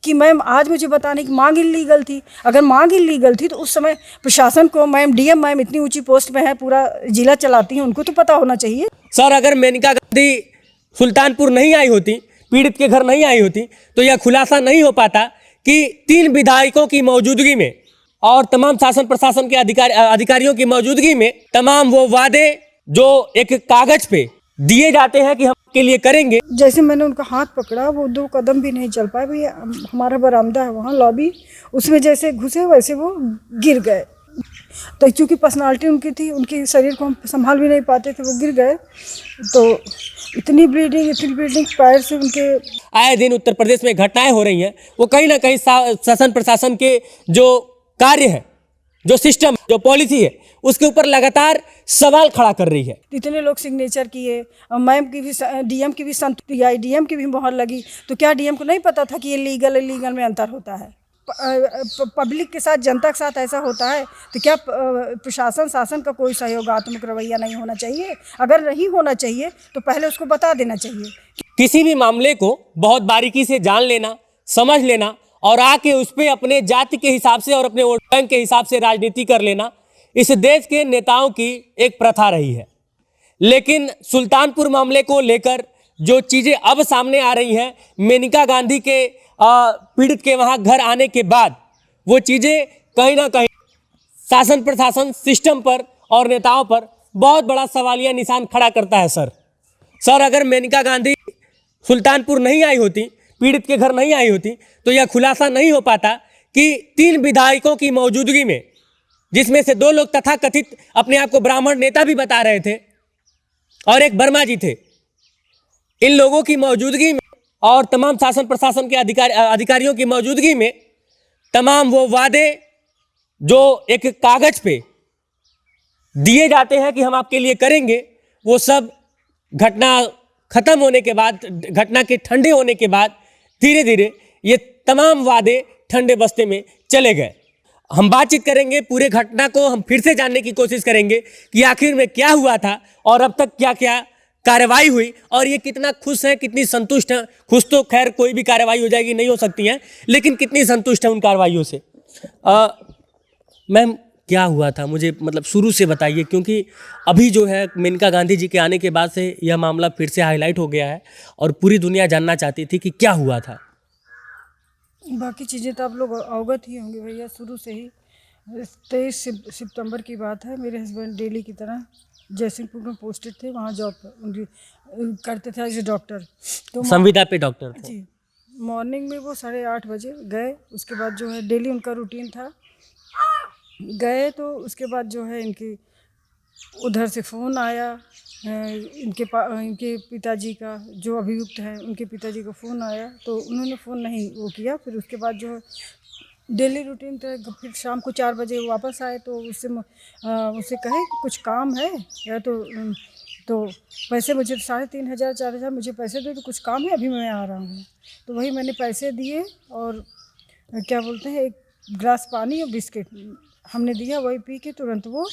कि मैम आज मुझे बताने की मांग इलीगल थी। अगर मांग इलीगल थी तो उस समय प्रशासन को, मैम डीएम मैम इतनी ऊंची पोस्ट पे है, पूरा जिला चलाती हैं, उनको तो पता होना चाहिए। सर, अगर मेनका गांधी सुल्तानपुर नहीं आई होती, पीड़ित के घर नहीं आई होती, तो यह खुलासा नहीं हो पाता कि 3 विधायकों की मौजूदगी में और तमाम शासन प्रशासन के अधिकारियों की मौजूदगी में तमाम वो वादे जो एक कागज पे दिए जाते हैं कि हम के लिए करेंगे। जैसे मैंने उनका हाथ पकड़ा, वो 2 कदम भी नहीं चल पाए। भैया हमारा बरामदा है वहाँ लॉबी, उसमें जैसे घुसे वैसे वो गिर गए। तो चूँकि पर्सनालिटी उनकी थी, उनके शरीर को हम संभाल भी नहीं पाते थे, वो गिर गए। तो इतनी ब्लीडिंग पैर से उनके। आए दिन उत्तर प्रदेश में घटनाएं हो रही हैं, वो कहीं ना कहीं शासन प्रशासन के जो कार्य है, जो सिस्टम, जो पॉलिसी है, उसके ऊपर लगातार सवाल खड़ा कर रही है। इतने लोग सिग्नेचर किए, मैम की भी, डीएम की भी संतुष्टि आई, डीएम की भी मोहर लगी। तो क्या डीएम को नहीं पता था कि ये लीगल इलीगल में अंतर होता है? पब्लिक के साथ, जनता के साथ ऐसा होता है तो क्या प्रशासन शासन का कोई सहयोगात्मक रवैया नहीं होना चाहिए? अगर नहीं होना चाहिए तो पहले उसको बता देना चाहिए। किसी भी मामले को बहुत बारीकी से जान लेना, समझ लेना और आके उस पर अपने जाति के हिसाब से और अपने वोट बैंक के हिसाब से राजनीति कर लेना, इस देश के नेताओं की एक प्रथा रही है। लेकिन सुल्तानपुर मामले को लेकर जो चीज़ें अब सामने आ रही हैं, मेनका गांधी के पीड़ित के वहाँ घर आने के बाद, वो चीज़ें कहीं ना कहीं शासन प्रशासन सिस्टम पर और नेताओं पर बहुत बड़ा सवालिया निशान खड़ा करता है। सर, अगर मेनका गांधी सुल्तानपुर नहीं आई होती, पीड़ित के घर नहीं आई होती, तो यह खुलासा नहीं हो पाता कि 3 विधायकों की मौजूदगी में, जिसमें से 2 लोग तथाकथित अपने आप को ब्राह्मण नेता भी बता रहे थे और एक वर्मा जी थे, इन लोगों की मौजूदगी में और तमाम शासन प्रशासन के अधिकारियों की मौजूदगी में तमाम वो वादे जो एक कागज पे दिए जाते हैं कि हम आपके लिए करेंगे, वो सब घटना खत्म होने के बाद, घटना के ठंडे होने के बाद धीरे धीरे ये तमाम वादे ठंडे बस्ते में चले गए। हम बातचीत करेंगे, पूरे घटना को हम फिर से जानने की कोशिश करेंगे कि आखिर में क्या हुआ था और अब तक क्या क्या कार्रवाई हुई और ये कितना खुश हैं, कितनी संतुष्ट हैं। खुश तो खैर कोई भी कार्रवाई हो जाएगी, नहीं हो सकती हैं, लेकिन कितनी संतुष्ट हैं उन कार्रवाइयों से। मैम, क्या हुआ था, मुझे मतलब शुरू से बताइए, क्योंकि अभी जो है मेनका गांधी जी के आने के बाद से यह मामला फिर से हाईलाइट हो गया है और पूरी दुनिया जानना चाहती थी कि क्या हुआ था। बाकी चीज़ें तो आप लोग अवगत ही होंगे भैया। शुरू से ही 23 सितंबर की बात है। मेरे हस्बैंड डेली की तरह जयसिंहपुर में पोस्टेड थे, वहाँ जॉब उनकी करते थे एज ए डॉक्टर। तो संविदा पे डॉक्टर थे जी। मॉर्निंग में वो 8:30 बजे गए। उसके बाद जो है डेली उनका रूटीन था, गए तो उसके बाद जो है इनकी उधर से फ़ोन आया, इनके पिताजी का, जो अभियुक्त हैं उनके पिताजी का फ़ोन आया, तो उन्होंने फ़ोन नहीं वो किया। फिर उसके बाद जो है डेली रूटीन तो फिर शाम को 4 बजे वापस आए, तो उससे कहे कि कुछ काम है या तो पैसे मुझे 3,500 4,000 मुझे पैसे दे, तो कुछ काम है, अभी मैं आ रहा हूँ। तो वही मैंने पैसे दिए और क्या बोलते हैं, एक गिलास पानी और बिस्किट हमने दिया, वही पी के तुरंत वो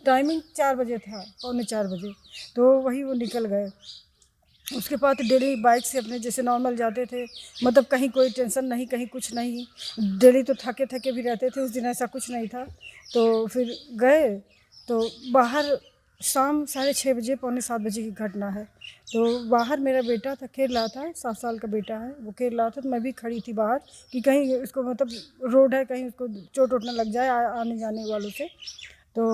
टाइमिंग 4 बजे था, 3:45 बजे, तो वही वो निकल गए। उसके बाद डेली बाइक से अपने जैसे नॉर्मल जाते थे, मतलब कहीं कोई टेंशन नहीं, कहीं कुछ नहीं। डेली तो थके थके भी रहते थे, उस दिन ऐसा कुछ नहीं था। तो फिर गए तो बाहर शाम 6:30 बजे, 6:45 बजे की घटना है। तो बाहर मेरा बेटा था, खेल रहा था, 7 साल का बेटा है, वो खेल रहा था, तो मैं भी खड़ी थी बाहर कि कहीं इसको, मतलब रोड है, कहीं उसको चोट वोट ना लग जाए आने जाने वालों से। तो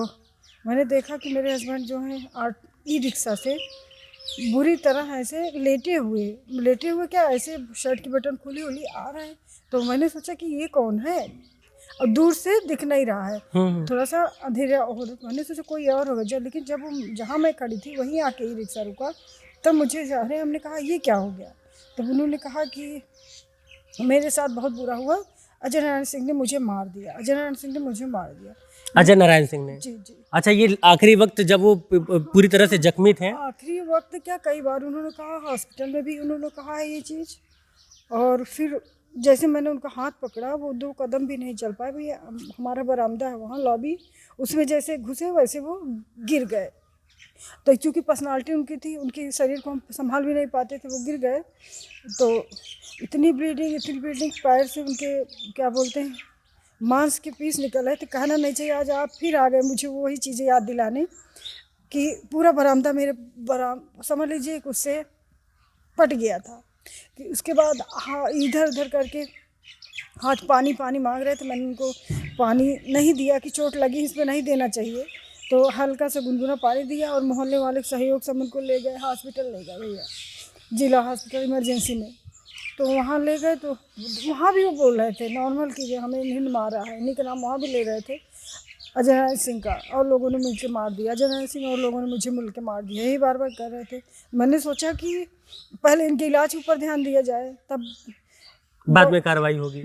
मैंने देखा कि मेरे हस्बैंड जो हैं ई रिक्शा से बुरी तरह ऐसे लेटे हुए क्या, ऐसे शर्ट की बटन खुली हुई आ रहे हैं। तो मैंने सोचा कि ये कौन है, और दूर से दिख नहीं रहा है, थोड़ा सा अंधेरा हो रहा। मैंने सोचा कोई और होगा जब, लेकिन जब जहाँ मैं खड़ी थी वहीं आके ही रिक्शा रुका, तब मुझे अरे, हमने कहा ये क्या हो गया। तब उन्होंने कहा कि मेरे साथ बहुत बुरा हुआ, अजय नारायण सिंह ने मुझे मार दिया, अजय नारायण सिंह ने मुझे मार दिया। अजय नारायण सिंह ने? जी जी। अच्छा, ये आखिरी वक्त जब वो पूरी तरह से जख्मी थे? आखिरी वक्त क्या, कई बार उन्होंने कहा, हॉस्पिटल में भी उन्होंने कहा है ये चीज़। और फिर जैसे मैंने उनका हाथ पकड़ा, वो 2 कदम भी नहीं चल पाए। भैया हमारा बरामदा है वहाँ लॉबी, उसमें जैसे घुसे वैसे वो गिर गए। तो चूँकि पर्सनालिटी उनकी थी, उनके शरीर को हम संभाल भी नहीं पाते थे, वो गिर गए। तो इतनी ब्लीडिंग पैर से उनके क्या बोलते हैं मांस के पीस निकल आए थे। कहना नहीं चाहिए, आज आप फिर आ गए मुझे वही चीज़ें याद दिलाने कि पूरा बरामदा समझ लीजिए कि उससे फट गया था। कि उसके बाद हाँ इधर उधर करके हाथ पानी पानी मांग रहे थे, मैंने उनको पानी नहीं दिया कि चोट लगी इस पर नहीं देना चाहिए, तो हल्का सा गुनगुना पानी दिया और मोहल्ले वाले के सहयोग से हम उनको ले गए हॉस्पिटल, ले गए भैया जिला हॉस्पिटल इमरजेंसी में। तो वहाँ ले गए तो वहाँ भी वो बोल रहे थे नॉर्मल की हमें नींद मारा है, इन्हीं का नाम वहाँ भी ले रहे थे अजय नारायण सिंह का, और लोगों ने मिलकर मार दिया, अजय नारायण सिंह और लोगों ने मुझे मिलकर मार दिया, यही बार बार कर रहे थे। मैंने सोचा कि पहले इनके इलाज के ऊपर ध्यान दिया जाए, तब बाद में कार्रवाई होगी।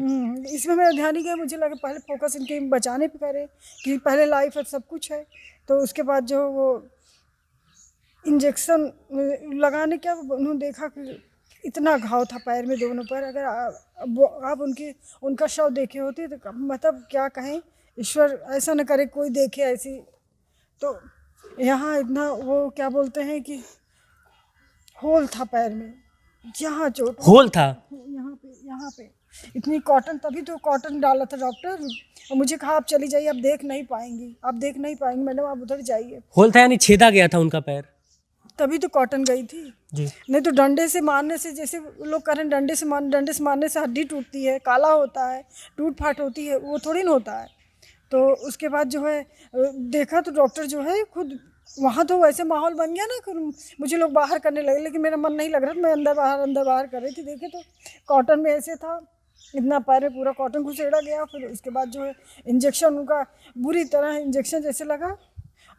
इसमें मेरा ध्यान ही गया, मुझे लगा पहले फोकस इनके बचाने पे करें कि पहले लाइफ है सब कुछ है। तो उसके बाद जो वो इंजेक्शन लगाने क्या उन्होंने देखा कि इतना घाव था पैर में दोनों पर, अगर आप उनका शव देखे होते तो मतलब क्या कहें, ईश्वर ऐसा न करे कोई देखे ऐसी। तो यहाँ इतना वो क्या बोलते हैं कि होल था पैर में, जहाँ चोट होल था यहाँ पे इतनी कॉटन, तभी तो कॉटन डाला था डॉक्टर, और मुझे कहा आप चली जाइए, आप देख नहीं पाएंगी मैडम, आप उधर जाइए। होल था यानी छेदा गया था उनका पैर, तभी तो कॉटन गई थी जी। नहीं तो डंडे से मारने से, जैसे लोग कह रहे हैं डंडे से मारने से हड्डी टूटती है, काला होता है, टूट फाट होती है, वो थोड़ी ना होता है। तो उसके बाद जो है देखा तो डॉक्टर जो है खुद, वहाँ तो वैसे माहौल बन गया ना कि मुझे लोग बाहर करने लगे, लेकिन मेरा मन नहीं लग रहा था, मैं अंदर बाहर कर रही थी। देखे तो कॉटन में ऐसे था, इतना पैर में पूरा कॉटन घुसेड़ा गया। फिर उसके बाद जो है इंजेक्शन उनका बुरी तरह इंजेक्शन जैसे लगा।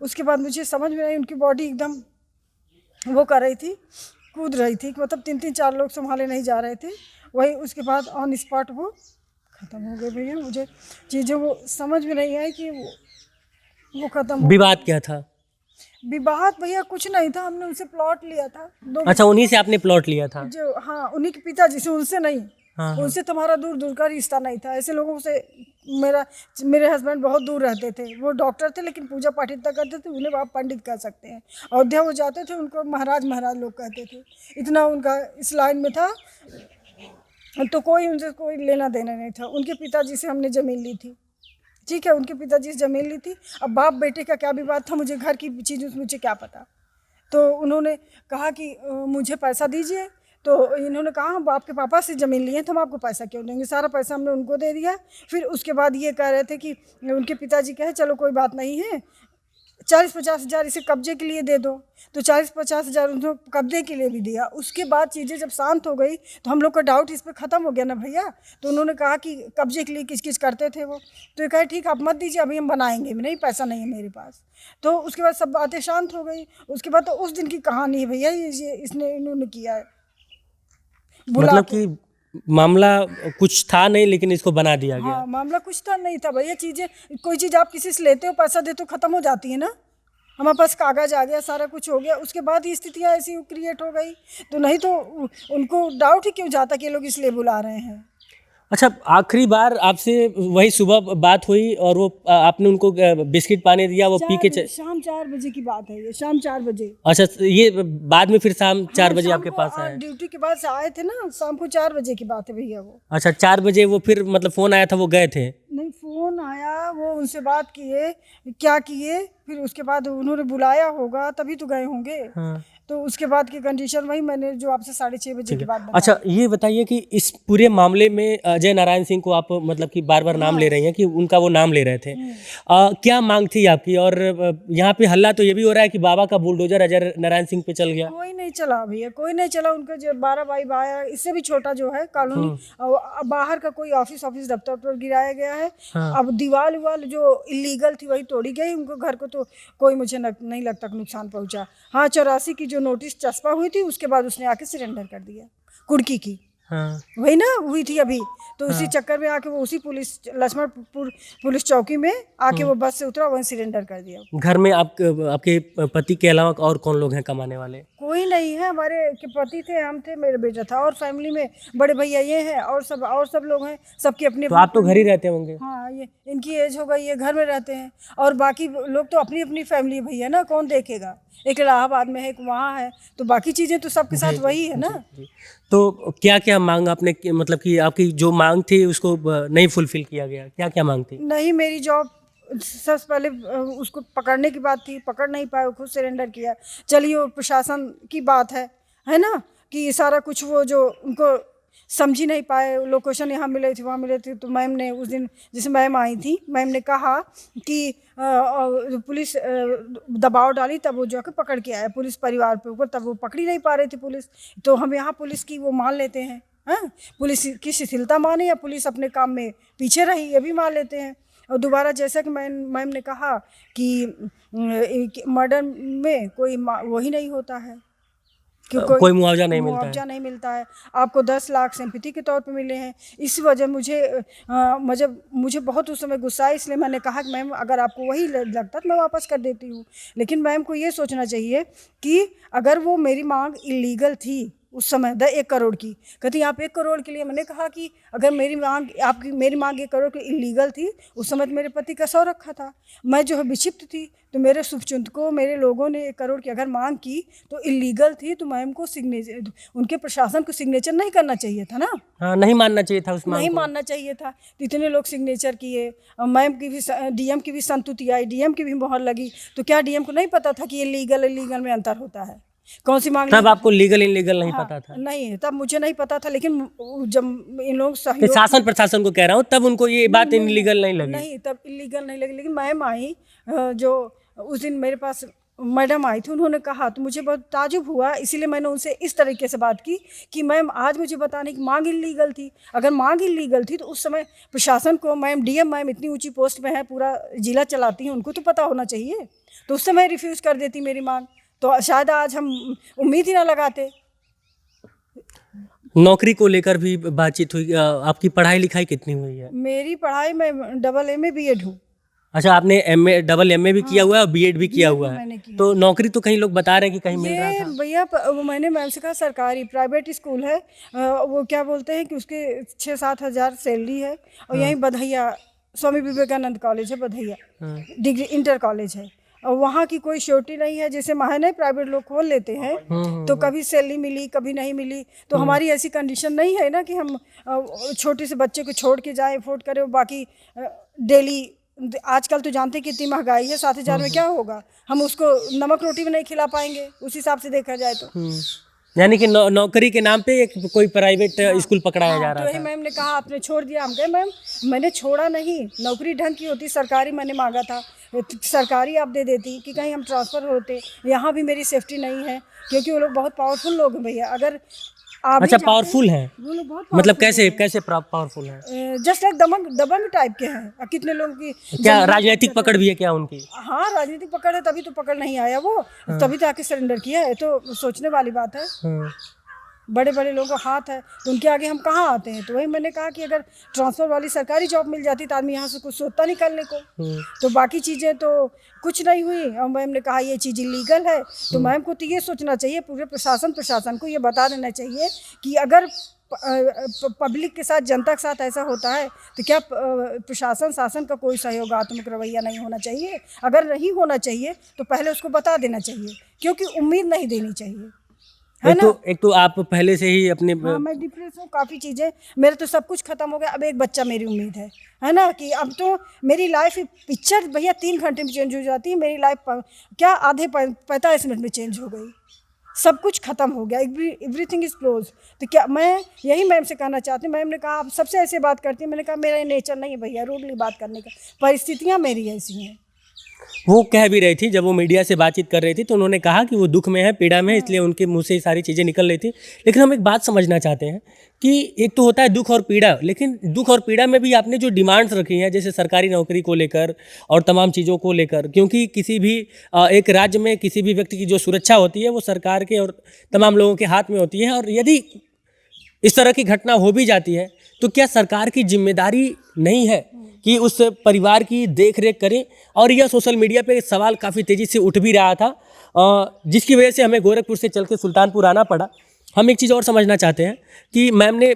उसके बाद मुझे समझ में आई, उनकी बॉडी एकदम वो कर रही थी, कूद रही थी, मतलब 3-4 लोग संभाले नहीं जा रहे थे। वही उसके बाद ऑन स्पॉट वो ख़त्म हो गए भैया। मुझे चीज़ें वो समझ में नहीं आई कि वो ख़त्म हो। विवाद क्या था? विवाद भैया कुछ नहीं था, हमने उनसे प्लॉट लिया था अच्छा, उन्हीं से आपने प्लॉट लिया था? जो हाँ उन्हीं के पिताजी से, उनसे नहीं। हाँ। उनसे तुम्हारा दूर दूर का रिश्ता नहीं था। ऐसे लोगों से मेरे हस्बैंड बहुत दूर रहते थे। वो डॉक्टर थे लेकिन पूजा पाठ इतना करते थे, उन्हें आप पंडित कह सकते हैं। अयोध्या वो जाते थे, उनको महाराज लोग कहते थे, इतना उनका इस लाइन में था। तो कोई उनसे कोई लेना देना नहीं था। उनके पिताजी से हमने ज़मीन ली थी, ठीक है, उनके पिताजी से ज़मीन ली थी। अब बाप बेटे का क्या विवाद था, मुझे घर की चीज़ मुझे क्या पता। तो उन्होंने कहा कि मुझे पैसा दीजिए। तो इन्होंने कहा हम आपके पापा से ज़मीन लिए तो हम आपको पैसा क्यों देंगे, सारा पैसा हमने उनको दे दिया। फिर उसके बाद ये कह रहे थे कि उनके पिताजी कहे चलो कोई बात नहीं है, 40-50 हज़ार इसे कब्जे के लिए दे दो। तो 40-50 हज़ार उन्होंने कब्जे के लिए भी दिया। उसके बाद चीज़ें जब शांत हो गई तो हम लोग का डाउट इस पर ख़त्म हो गया ना भैया। तो उन्होंने कहा कि कब्जे के लिए किस किस करते थे वो। तो ये कहे ठीक आप मत दीजिए, अभी हम बनाएंगे, नहीं पैसा नहीं है मेरे पास। तो उसके बाद सब बातें शांत हो गई। उसके बाद तो उस दिन की कहानी है भैया, ये इसने इन्होंने किया है। मतलब कि मामला कुछ था नहीं लेकिन इसको बना दिया गया। हाँ, मामला कुछ था नहीं था भैया। चीज़ें, कोई चीज़ आप किसी से लेते हो, पैसा देते हो, ख़त्म हो जाती है ना। हमारे पास कागज़ आ गया, सारा कुछ हो गया, उसके बाद ही स्थितियाँ ऐसी क्रिएट हो गई। तो नहीं तो उनको डाउट ही क्यों जाता कि ये लोग इसलिए बुला रहे हैं। अच्छा, आखिरी बार आपसे वही सुबह बात हुई और वो आपने उनको बिस्किट पानी दिया, वो पी के शाम 4 बजे की बात है ये, शाम 4 बजे। अच्छा, ये बाद में फिर शाम 4 बजे शाम आपके को, पास आए? ड्यूटी के बाद से आए थे ना, शाम को 4 बजे की बात है भैया वो। अच्छा, 4 बजे वो फिर मतलब फ़ोन आया था, वो गए थे? नहीं, फ़ोन आया, वो उनसे बात किए, क्या किए, फिर उसके बाद उन्होंने बुलाया होगा तभी तो गए होंगे। हाँ। तो उसके बाद की कंडीशन वही मैंने जो आपसे 6:30 बजे की बात बताई। अच्छा, ये बताइए कि इस पूरे मामले में अजय नारायण सिंह को आप मतलब कि बार बार नाम ले रही हैं कि उनका वो नाम ले रहे थे, क्या मांग थी आपकी? और यहाँ पे हल्ला तो ये भी हो रहा है कि बाबा का बुलडोजर अजय नारायण सिंह पे चल गया। कोई नहीं चला भैया, कोई नहीं चला। उनका जो 12 बाई आया, इससे भी छोटा जो है कॉलोनी, बाहर का कोई ऑफिस दफ्तर गिराया गया है। अब दीवार जो इलीगल थी वही तोड़ी गई। उनको घर को तो कोई मुझे नहीं लगता कि नुकसान पहुंचा। हाँ, 84 की जो नोटिस चस्पा हुई थी उसके बाद उसने आके सरेंडर कर दिया, कुर्की की। हाँ। वही ना हुई थी अभी, तो उसी चक्कर में आके वो उसी लक्ष्मणपुर पुलिस चौकी में आके वो बस से उतरा, वहीं सरेंडर कर दिया। घर में आपके पति के अलावा और कौन लोग हैं कमाने वाले? कोई नहीं है। हमारे के पति थे, हम थे, मेरा बेटा था, और फैमिली में बड़े भैया ये हैं, और सब लोग हैं, सबके अपने। तो आप तो घर ही रहते होंगे? हाँ, हाँ, ये इनकी एज हो गई, ये घर में रहते हैं और बाकी लोग तो अपनी अपनी फैमिली भैया ना, कौन देखेगा। एक इलाहाबाद में है, एक वहाँ है, तो बाकी चीज़ें तो सबके साथ वही है ना। तो क्या क्या मांग आपने मतलब कि आपकी जो मांग थी उसको नहीं फुलफिल किया गया, क्या क्या मांग थी? नहीं, मेरी जॉब सबसे पहले उसको पकड़ने की बात थी, पकड़ नहीं पाए, वो खुद सरेंडर किया। चलिए वो प्रशासन की बात है ना, कि सारा कुछ वो जो उनको समझ ही नहीं पाए। लोकेशन यहाँ मिले थे, वहाँ मिले थे, तो मैम ने उस दिन जैसे मैम आई थी, मैम ने कहा कि पुलिस दबाव डाली, तब वो जाकर पकड़ के आया पुलिस परिवार पे ऊपर, तब वो पकड़ ही नहीं पा रही थी पुलिस। तो हम यहाँ पुलिस की वो मान लेते हैं, हाँ, पुलिस की शिथिलता माने या पुलिस अपने काम में पीछे रही, ये भी मान लेते हैं। और दोबारा जैसा कि मैम ने कहा कि मर्डर में कोई वही नहीं होता है कि कोई मुआवजा नहीं मिलता है। मुआवजा नहीं मिलता है। आपको 10 लाख सिंपैथी के तौर पे मिले हैं। इस वजह मुझे बहुत उस समय गुस्सा है, इसलिए मैंने कहा कि मैम अगर आपको वही लगता तो मैं वापस कर देती हूँ। लेकिन मैम को ये सोचना चाहिए कि अगर वो मेरी मांग इलीगल थी उस समय 1 करोड़ की, कहती आप 1 करोड़ के लिए, मैंने कहा कि अगर मेरी मांग 1 करोड़ की इलीगल थी, उस समय तो मेरे पति का 100 रखा था, मैं जो है विक्षिप्त थी, तो मेरे शुभचिंतकों, मेरे लोगों ने 1 करोड़ की अगर मांग की तो इलीगल थी, तो मैम को सिग्नेचर, उनके प्रशासन को सिग्नेचर नहीं करना चाहिए था ना। हाँ, नहीं मानना चाहिए था उस मांग नहीं को। मानना चाहिए था। तो इतने लोग सिग्नेचर किए, मैम की भी, डीएम की भी संतुति आई, डीएम की भी मोहर लगी। तो क्या डीएम को नहीं पता था कि ये लीगल इलीगल में अंतर होता है? कौन सी मांग? तब आपको लीगल इनलीगल नहीं हाँ, पता था? नहीं, तब मुझे नहीं पता था, लेकिन जब इन लोग कि सहयोग, शासन प्रशासन को कह रहा हूँ, तब उनको ये बात इनलीगल नहीं लगी? नहीं, तब इलीगल नहीं लगी। लेकिन मैम आई, जो उस दिन मेरे पास मैडम आई थी, उन्होंने कहा, तो मुझे बहुत ताजुब हुआ, इसीलिए मैंने उनसे इस तरीके से बात की कि मैम आज मुझे बताने की मांग इलीगल थी। अगर मांग इलीगल थी तो उस समय प्रशासन को, मैम डीएम मैम इतनी ऊंची पोस्ट में है, पूरा जिला चलाती हैं, उनको तो पता होना चाहिए। तो उस समय रिफ्यूज़ कर देती मेरी मांग, तो शायद आज हम उम्मीद ही ना लगाते। नौकरी को लेकर भी बातचीत हुई। आपकी पढ़ाई लिखाई कितनी हुई है? मेरी पढ़ाई में AA BEd हूँ। अच्छा, आपने डबल एमए भी किया हुआ है और बीएड भी किया हुआ मैंने है, किया। तो नौकरी तो कहीं लोग बता रहे हैं कि कहीं मिल रहा था। भैया वो मैंने मैम से कहा सरकारी प्राइवेट स्कूल है, वो क्या बोलते हैं कि उसके 6-7 हज़ार सैलरी है, और यहीं बधैया स्वामी विवेकानंद कॉलेज है, बधैया डिग्री इंटर कॉलेज है, और वहाँ की कोई श्योरिटी नहीं है। जैसे महाने प्राइवेट लोग खोल लेते हैं, तो कभी सैलरी मिली कभी नहीं मिली, तो हमारी ऐसी कंडीशन नहीं है ना कि हम छोटे से बच्चे को छोड़ के जाएं, अफोर्ड करें। बाकी डेली आजकल तो जानते हैं कितनी महंगाई है, 7,000 में क्या होगा, हम उसको नमक रोटी भी नहीं खिला पाएंगे उस हिसाब से देखा जाए तो। यानी कि नौकरी के नाम पे एक कोई प्राइवेट स्कूल पकड़ाया जा रहा तो था। मैम ने कहा आपने छोड़ दिया। हम कहे मैम मैंने छोड़ा नहीं, नौकरी ढंग की होती, सरकारी मैंने मांगा था, सरकारी आप दे देती कि कहीं हम ट्रांसफ़र होते। यहाँ भी मेरी सेफ्टी नहीं है, क्योंकि वो लोग बहुत पावरफुल लोग हैं भैया। अगर आप अच्छा, पावरफुल है, वो लोग बहुत मतलब कैसे पावरफुल है? जस्ट लाइक दबंग टाइप के हैं। कितने लोगों की क्या राजनीतिक पकड़ भी है क्या उनकी? हाँ, राजनीतिक पकड़ है, तभी तो पकड़ नहीं आया वो, तभी तो आके सरेंडर किया है। तो सोचने वाली बात है। बड़े बड़े लोगों का हाथ है, तो उनके आगे हम कहाँ आते हैं? तो वही मैंने कहा कि अगर ट्रांसफ़र वाली सरकारी जॉब मिल जाती तो आदमी यहाँ से कुछ सोचता निकलने को। तो बाकी चीज़ें तो कुछ नहीं हुई, और मैम ने कहा ये चीज़ इलीगल है। तो मैम को तो ये सोचना चाहिए, पूरे प्रशासन को ये बता देना चाहिए कि अगर पब्लिक के साथ, जनता के साथ ऐसा होता है तो क्या प्रशासन शासन का कोई सहयोगात्मक रवैया नहीं होना चाहिए? अगर नहीं होना चाहिए तो पहले उसको बता देना चाहिए, क्योंकि उम्मीद नहीं देनी चाहिए, है ना। एक तो आप पहले से ही अपने हाँ, मैं डिप्रेस हूँ, काफ़ी चीज़ें, मेरा तो सब कुछ खत्म हो गया। अब एक बच्चा मेरी उम्मीद है ना, कि अब तो मेरी लाइफ पिक्चर भैया 3 घंटे में चेंज हो जाती है। मेरी लाइफ क्या आधे 45 मिनट में चेंज हो गई, सब कुछ खत्म हो गया, एवरीथिंग इज़ क्लोज। तो क्या मैं यही मैम से कहना चाहती हूँ। मैम ने कहा आप सबसे ऐसे बात करती हैं, मैंने कहा मेरा ये नेचर नहीं है भैया रूडली बात करने का, परिस्थितियाँ मेरी ऐसी हैं। वो कह भी रही थी, जब वो मीडिया से बातचीत कर रही थी तो उन्होंने कहा कि वो दुख में है, पीड़ा में है, इसलिए उनके मुंह से ये सारी चीज़ें निकल रही थी। लेकिन हम एक बात समझना चाहते हैं कि एक तो होता है दुख और पीड़ा, लेकिन दुख और पीड़ा में भी आपने जो डिमांड्स रखी हैं, जैसे सरकारी नौकरी को लेकर और तमाम चीज़ों को लेकर, क्योंकि किसी भी एक राज्य में किसी भी व्यक्ति की जो सुरक्षा होती है वो सरकार के और तमाम लोगों के हाथ में होती है, और यदि इस तरह की घटना हो भी जाती है तो क्या सरकार की जिम्मेदारी नहीं है कि उस परिवार की देख रेख करें? और यह सोशल मीडिया पे सवाल काफ़ी तेज़ी से उठ भी रहा था, जिसकी वजह से हमें गोरखपुर से चल के सुल्तानपुर आना पड़ा। हम एक चीज़ और समझना चाहते हैं कि मैम ने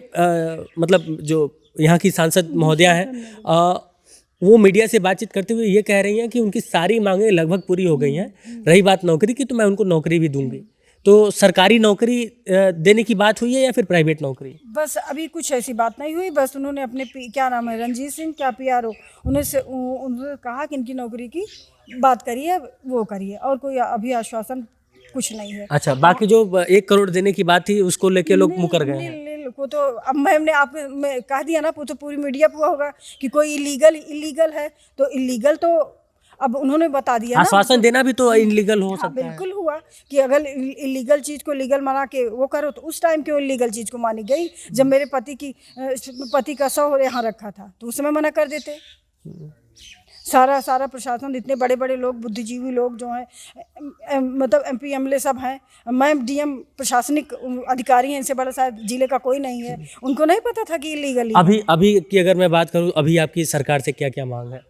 मतलब जो यहाँ की सांसद महोदया हैं, वो मीडिया से बातचीत करते हुए ये कह रही हैं कि उनकी सारी मांगें लगभग पूरी हो गई हैं। रही बात नौकरी की, तो मैं उनको नौकरी भी दूंगी। तो सरकारी नौकरी देने की बात हुई है या फिर प्राइवेट नौकरी? बस अभी कुछ ऐसी बात नहीं हुई। बस उन्होंने अपने क्या नाम है, रणजीत सिंह क्या PRO, उन्होंने कहा कि इनकी नौकरी की बात करिए, वो करिए, और कोई अभी आश्वासन कुछ नहीं है। अच्छा, बाकी जो 1 करोड़ देने की बात थी उसको लेके लोग मुकर गए हैं। को तो अब मैंने आपको मैं कह दिया ना, वो तो पूरी मीडिया पूरा होगा कि कोई इलीगल है, तो इलीगल तो अब उन्होंने बता दिया ना। आश्वासन देना भी तो इलीगल हो हाँ, सकता है। बिल्कुल हुआ कि अगर इलीगल चीज़ को लीगल बना के वो करो, तो उस टाइम क्यों इलीगल चीज़ को मानी गई? जब मेरे पति का शव यहाँ रखा था तो उस समय मना कर देते। सारा प्रशासन, इतने बड़े बड़े लोग, बुद्धिजीवी लोग जो हैं, मतलब MP MLA सब हैं, मैं DM प्रशासनिक अधिकारी हैं, इनसे बड़ा शायद जिले का कोई नहीं है, उनको नहीं पता था कि इलीगल। अभी की अगर मैं बात करूं, अभी आपकी सरकार से क्या क्या मांग है?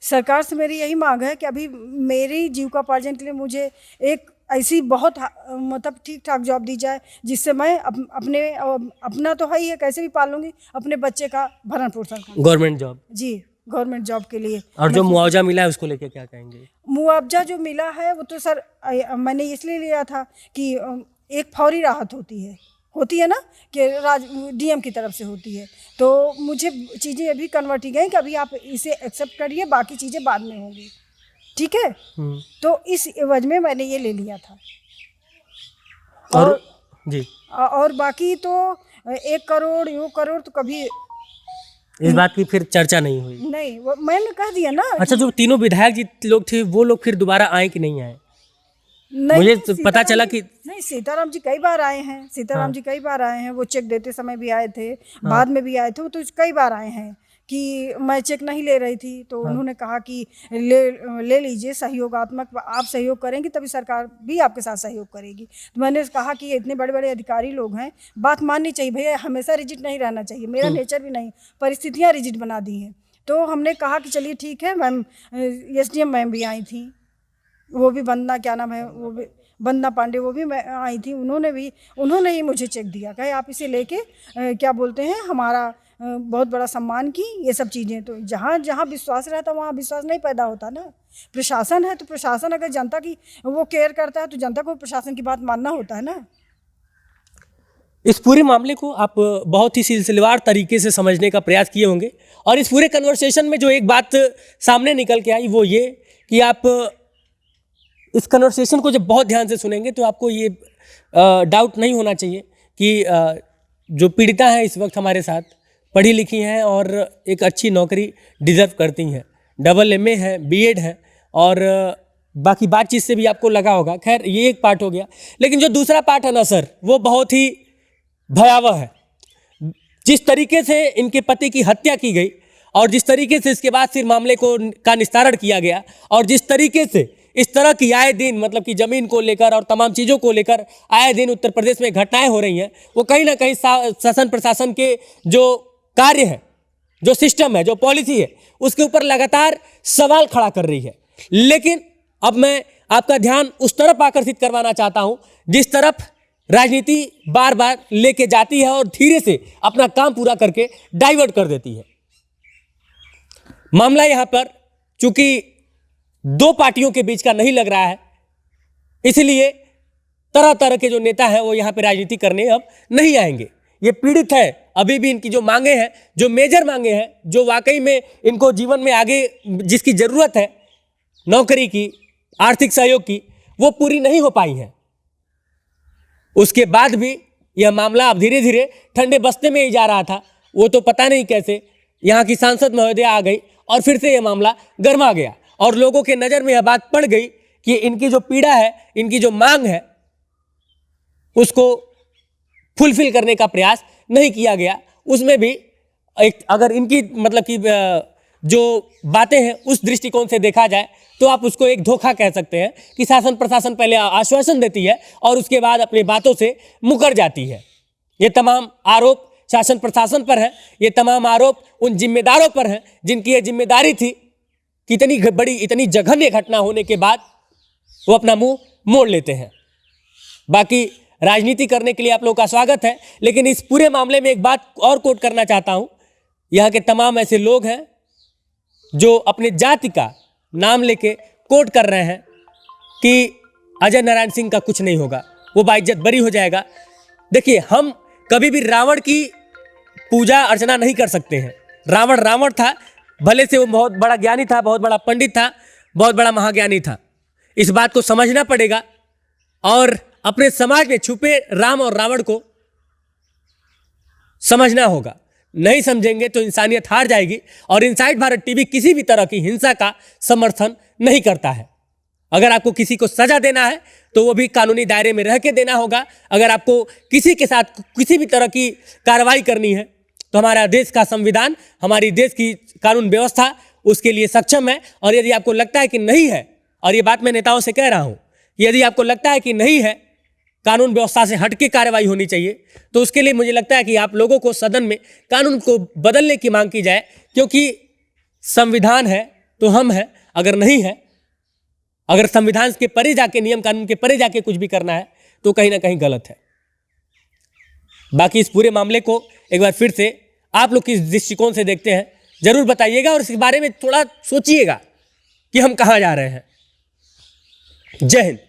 सरकार से मेरी यही मांग है कि अभी मेरी जीविकोपार्जन के लिए मुझे एक ऐसी बहुत मतलब ठीक ठाक जॉब दी जाए, जिससे मैं अपना तो है ही है, कैसे भी पालूंगी, अपने बच्चे का भरण पोषण कर। Government job? जी, गवर्नमेंट जॉब के लिए। और जो मुआवजा मिला है उसको लेके क्या कहेंगे? मुआवजा जो मिला है वो तो सर मैंने इसलिए लिया था कि एक फौरी राहत होती है ना, कि DM की तरफ से होती है, तो मुझे चीज़ें अभी कन्वर्ट ही गई कि अभी आप इसे एक्सेप्ट करिए, बाकी चीज़ें बाद में होंगी, ठीक है। तो इस एवज में मैंने ये ले लिया था। और जी, और बाकी तो 1 करोड़ 2 करोड़ तो कभी इस बात की फिर चर्चा नहीं हुई? नहीं, वो मैंने कह दिया ना। अच्छा, जो तीनों विधायक जी लोग थे वो लोग फिर दोबारा आए कि नहीं आए? नहीं, मुझे तो पता चला कि नहीं, सीताराम जी कई बार आए हैं। सीताराम जी कई बार आए हैं, वो चेक देते समय भी आए थे, बाद में भी आए थे, वो तो कई बार आए हैं कि मैं चेक नहीं ले रही थी, तो उन्होंने कहा कि ले लीजिए, सहयोगात्मक आप सहयोग करेंगे तभी सरकार भी आपके साथ सहयोग करेगी। तो मैंने कहा कि ये इतने बड़े बड़े अधिकारी लोग हैं, बात माननी चाहिए भैया, हमेशा रिजिड नहीं रहना चाहिए। मेरा नेचर भी नहीं, परिस्थितियाँ रिजिड बना दी हैं। तो हमने कहा कि चलिए ठीक है। मैम SDM मैम भी आई थी, वो भी वंदना, क्या नाम है, वो भी वंदना पांडे, वो भी मैं आई थी, उन्होंने ही मुझे चेक दिया, कहे आप इसे लेके क्या बोलते हैं, हमारा बहुत बड़ा सम्मान की, ये सब चीज़ें। तो जहाँ जहाँ विश्वास रहता वहाँ विश्वास नहीं पैदा होता ना। प्रशासन है तो प्रशासन अगर जनता की वो केयर करता है तो जनता को प्रशासन की बात मानना होता है ना। इस पूरे मामले को आप बहुत ही सिलसिलेवार तरीके से समझने का प्रयास किए होंगे, और इस पूरे कन्वर्सेशन में जो एक बात सामने निकल के आई वो ये कि आप इस कन्वर्सेशन को जब बहुत ध्यान से सुनेंगे तो आपको ये डाउट नहीं होना चाहिए कि जो पीड़िता हैं इस वक्त हमारे साथ पढ़ी लिखी हैं और एक अच्छी नौकरी डिजर्व करती हैं, MA है, BEd है, और बाकी बातचीत से भी आपको लगा होगा। खैर, ये एक पार्ट हो गया, लेकिन जो दूसरा पार्ट है ना सर, वो बहुत ही भयावह है। जिस तरीके से इनके पति की हत्या की गई और जिस तरीके से इसके बाद फिर मामले का निस्तारण किया गया, और जिस तरीके से इस तरह की आए दिन, मतलब कि जमीन को लेकर और तमाम चीज़ों को लेकर आए दिन उत्तर प्रदेश में घटनाएं हो रही हैं, वो कहीं ना कहीं शासन प्रशासन के जो कार्य है, जो सिस्टम है, जो पॉलिसी है, उसके ऊपर लगातार सवाल खड़ा कर रही है। लेकिन अब मैं आपका ध्यान उस तरफ आकर्षित करवाना चाहता हूं जिस तरफ राजनीति बार बार लेके जाती है और धीरे से अपना काम पूरा करके डाइवर्ट कर देती है। मामला यहां पर चूंकि 2 पार्टियों के बीच का नहीं लग रहा है, इसलिए तरह तरह के जो नेता हैं वो यहां पे राजनीति करने अब नहीं आएंगे। ये पीड़ित है, अभी भी इनकी जो मांगे हैं, जो मेजर मांगे हैं, जो वाकई में इनको जीवन में आगे जिसकी जरूरत है, नौकरी की, आर्थिक सहयोग की, वो पूरी नहीं हो पाई हैं। उसके बाद भी यह मामला अब धीरे धीरे ठंडे बस्ते में ही जा रहा था। वो तो पता नहीं कैसे यहाँ की सांसद महोदया आ गई और फिर से यह मामला गर्मा गया और लोगों के नज़र में यह बात पड़ गई कि इनकी जो पीड़ा है, इनकी जो मांग है, उसको फुलफिल करने का प्रयास नहीं किया गया। उसमें भी अगर इनकी मतलब कि जो बातें हैं उस दृष्टिकोण से देखा जाए तो आप उसको एक धोखा कह सकते हैं कि शासन प्रशासन पहले आश्वासन देती है और उसके बाद अपनी बातों से मुकर जाती है। ये तमाम आरोप शासन प्रशासन पर है, ये तमाम आरोप उन जिम्मेदारों पर हैं जिनकी ये जिम्मेदारी थी कि इतनी बड़ी, इतनी जघन्य घटना होने के बाद वो अपना मुंह मोड़ लेते हैं। बाकी राजनीति करने के लिए आप लोगों का स्वागत है, लेकिन इस पूरे मामले में एक बात और कोट करना चाहता हूं। यहाँ के तमाम ऐसे लोग हैं जो अपने जाति का नाम लेके कोट कर रहे हैं कि अजय नारायण सिंह का कुछ नहीं होगा, वो बाइज्जत बरी हो जाएगा। देखिए, हम कभी भी रावण की पूजा अर्चना नहीं कर सकते हैं। रावण रावण था, भले से वो बहुत बड़ा ज्ञानी था, बहुत बड़ा पंडित था, बहुत बड़ा महाज्ञानी था। इस बात को समझना पड़ेगा और अपने समाज में छुपे राम और रावण को समझना होगा। नहीं समझेंगे तो इंसानियत हार जाएगी। और इनसाइड भारत टीवी किसी भी तरह की हिंसा का समर्थन नहीं करता है। अगर आपको किसी को सजा देना है तो वो भी कानूनी दायरे में रह के देना होगा। अगर आपको किसी के साथ किसी भी तरह की कार्रवाई करनी है तो हमारा देश का संविधान, हमारी देश की कानून व्यवस्था उसके लिए सक्षम है। और यदि आपको लगता है कि नहीं है, और ये बात मैं नेताओं से कह रहा हूं, यदि आपको लगता है कि नहीं है, कानून व्यवस्था से हटके कार्रवाई होनी चाहिए, तो उसके लिए मुझे लगता है कि आप लोगों को सदन में कानून को बदलने की मांग की जाए। क्योंकि संविधान है तो हम हैं, अगर नहीं है, अगर संविधान के परे जाके, नियम कानून के परे जाके कुछ भी करना है तो कहीं ना कहीं गलत है। बाकी इस पूरे मामले को एक बार फिर से आप लोग किस दृष्टिकोण से देखते हैं जरूर बताइएगा और इस बारे में थोड़ा सोचिएगा कि हम कहाँ जा रहे हैं। जय हिंद।